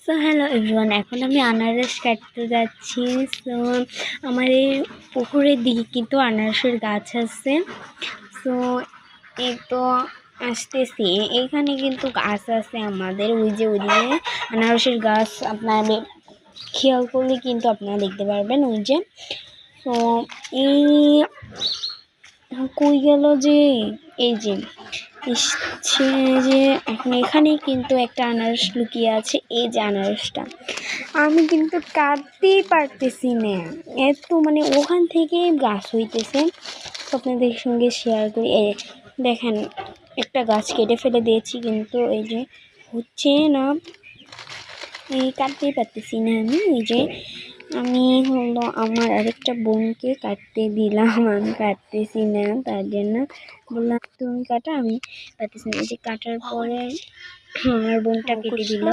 So hello everyone, এখন আমি আনারস কাটতে যাচ্ছি। সো আমার এই পুকুরের দিকে কিন্তু আনারসের গাছ আছে। সো এই তো আসতেছি, এখানে কিন্তু গাছ আছে আমাদের ওই যে ওইদিকে আনারসের গাছ। আপনারা খেয়াল করলে কিন্তু আপনারা দেখতে পারবেন ওই যে। তো এই কই গেল যে এই যে সে যে এখন এখানে কিন্তু একটা আনারস লুকিয়ে আছে। এই যে আনারসটা আমি কিন্তু কাটতেই পারতেছি না, এত মানে ওখান থেকে গাছ হইতেছে। আপনাদের সঙ্গে শেয়ার করি। দেখেন, একটা গাছ কেটে ফেলে দিয়েছি, কিন্তু এই যে হচ্ছে না, এই কাটতেই পারতেছি না আমি। এই যে আমি হলো আমার আরেকটা বোনকে কাটতে দিলাম, আমি কাটতেছি না, তার জন্য বললাম তুমি কাটা, আমি পারতেছি না। এই যে কাটার পরে আমার বোনটা কেটে দিল।